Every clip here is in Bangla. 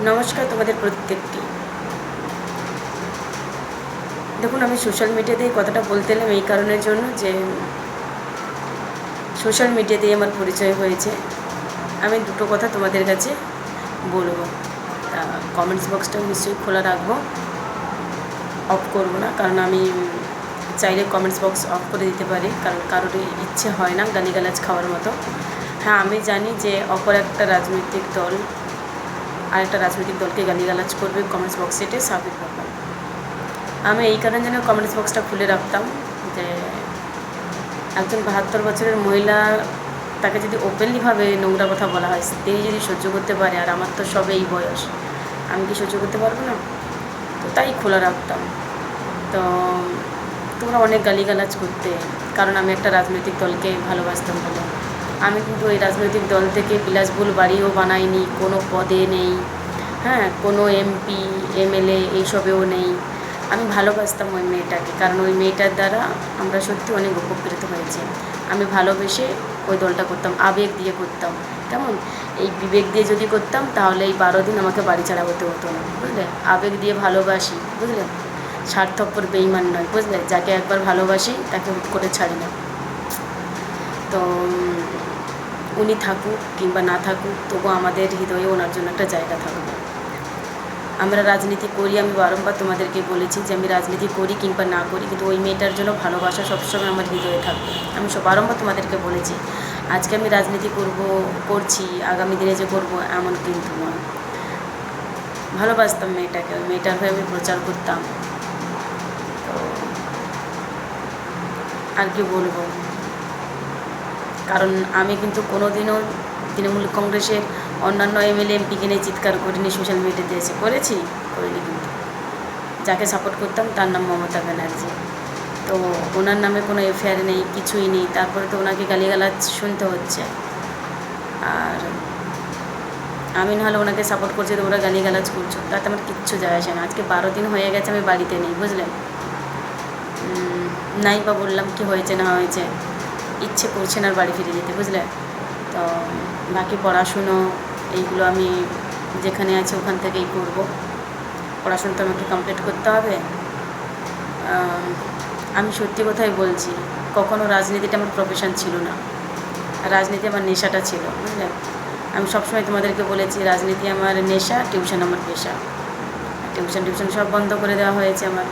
নমস্কার তোমাদের প্রত্যেককে। দেখুন, আমি সোশ্যাল মিডিয়াতে এই কথাটা বলতে এলাম এই কারণের জন্য যে সোশ্যাল মিডিয়াতেই আমার পরিচয় হয়েছে। আমি দুটো কথা তোমাদের কাছে বলবো। কমেন্টস বক্সটা নিশ্চয়ই খোলা রাখবো, অফ করবো না, কারণ আমি চাইলে কমেন্টস বক্স অফ করে দিতে পারি, কারণ কারোর ইচ্ছে হয় না গালিগালাজ খাওয়ার মতো। হ্যাঁ, আমি জানি যে অপর একটা রাজনৈতিক দল আরেকটা রাজনৈতিক দলকে গালিগালাজ করবে কমেন্টস বক্সে, এটা স্বাভাবিক ব্যাপার। আমি এই কারণে যেন কমেন্টস বক্সটা খুলে রাখতাম যে একজন ৭২ বছরের মহিলা, তাকে যদি ওপেনলিভাবে নোংরা কথা বলা হয়, তিনি যদি সহ্য করতে পারে, আর আমার তো সবে এই বয়স, আমি কি সহ্য করতে পারবো না? তো তাই খোলা রাখতাম। তো তোমরা অনেক গালিগালাজ করতে, কারণ আমি একটা রাজনৈতিক দলকে ভালোবাসতাম বলে। আমি কিন্তু এই রাজনৈতিক দল থেকে বিলাসবহুল বাড়িও বানাইনি, কোনো পদে নেই, হ্যাঁ, কোনো এমপি এমএলএ এইসবেও নেই। আমি ভালোবাসতাম ওই মেয়েটাকে, কারণ ওই মেয়েটার দ্বারা আমরা সত্যি অনেক উপকৃত হয়েছি। আমি ভালোবেসে ওই দলটা করতাম, আবেগ দিয়ে করতাম। কেমন, এই বিবেক দিয়ে যদি করতাম তাহলে এই 12 দিন আমাকে বাড়ি ছাড়া হতে হতো না, বুঝলে? আবেগ দিয়ে ভালোবাসি, বুঝলে? স্বার্থপর বেইমান নয়, বুঝলে? যাকে একবার ভালোবাসি তাকে হুট করে ছাড়ি না। তো উনি থাকুক কিংবা না থাকুক, তবু আমাদের হৃদয়ে ওনার জন্য একটা জায়গা থাকবে। আমরা রাজনীতি করি, আমি বারংবার তোমাদেরকে বলেছি যে আমি রাজনীতি করি কিংবা না করি, কিন্তু ওই মেয়েটার জন্য ভালোবাসা সবসময় আমার হৃদয়ে থাকবে। আমি বারংবার তোমাদেরকে বলেছি। আজকে আমি রাজনীতি করছি, আগামী দিনে যে করব এমন কিন্তু নয়। ভালোবাসতাম মেয়েটাকে, ওই মেয়েটার হয়ে আমি প্রচার করতাম। তো আর কি বলবো, কারণ আমি কিন্তু কোনো দিনও তৃণমূল কংগ্রেসের অন্যান্য এমএলএ এমপিকে নিয়ে চিৎকার করিনি, সোশ্যাল মিডিয়াতে এসে করিনি। কিন্তু যাকে সাপোর্ট করতাম তার নাম মমতা ব্যানার্জি। তো ওনার নামে কোনো এফআইআর নেই, কিছুই নেই, তারপরে তো ওনাকে গালিগালাজ শুনতে হচ্ছে। আর আমি নাহলে ওনাকে সাপোর্ট করছি, তো ওরা গালিগালাজ করছো, তাতে আমার কিচ্ছু যায় আসে না। আজকে 12 দিন হয়ে গেছে আমি বাড়িতে নেই, বুঝলেন? নাই বা বললাম কি হয়েছে না হয়েছে, ইচ্ছে করছে না আর বাড়ি ফিরে যেতে, বুঝলে? তো বাকি পড়াশুনো এইগুলো আমি যেখানে আছে ওখান থেকেই করব। পড়াশুনো তো আমাকে কমপ্লিট করতে হবে। আমি সত্যি কথাই বলছি, কখনো রাজনীতিটা আমার প্রফেশন ছিল না, রাজনীতি আমার নেশাটা ছিল, বুঝলে? আমি সবসময় তোমাদেরকে বলেছি, রাজনীতি আমার নেশা, টিউশন আমার পেশা। টিউশন সব বন্ধ করে দেওয়া হয়েছে আমার,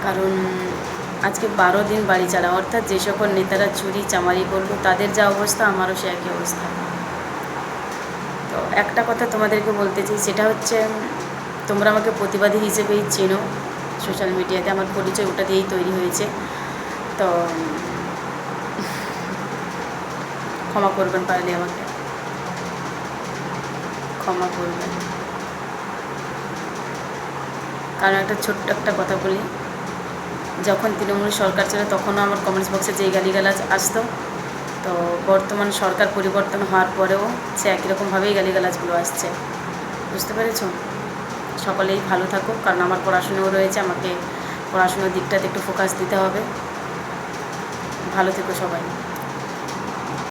কারণ আজকে 12 দিন বাড়ি ছাড়া, অর্থাৎ যে সকল নেতারা চুরি চামারি করলো তাদের যা অবস্থা, আমারও সে একই অবস্থা। তো একটা কথা তোমাদেরকে বলতে চাই, সেটা হচ্ছে তোমরা আমাকে প্রতিবাদী হিসেবেই চেনো। সোশ্যাল মিডিয়াতে আমার পরিচয় ওটা দিয়েই তৈরি হয়েছে। তো ক্ষমা করবেন, পারলে আমাকে ক্ষমা করবেন। কারণ একটা ছোট্ট একটা কথা বলি, যখন তৃণমূল সরকার ছিল তখনও আমার কমেন্টস বক্সে যেই গালিগালাজ আসতো, তো বর্তমান সরকার পরিবর্তন হওয়ার পরেও সে একই রকমভাবেই গালিগালাজগুলো আসছে। বুঝতে পেরেছো? সকলেই ভালো থাকুক, কারণ আমার পড়াশুনোও রয়েছে, আমাকে পড়াশুনোর দিকটাতে একটু ফোকাস দিতে হবে। ভালো থেকো সবাই।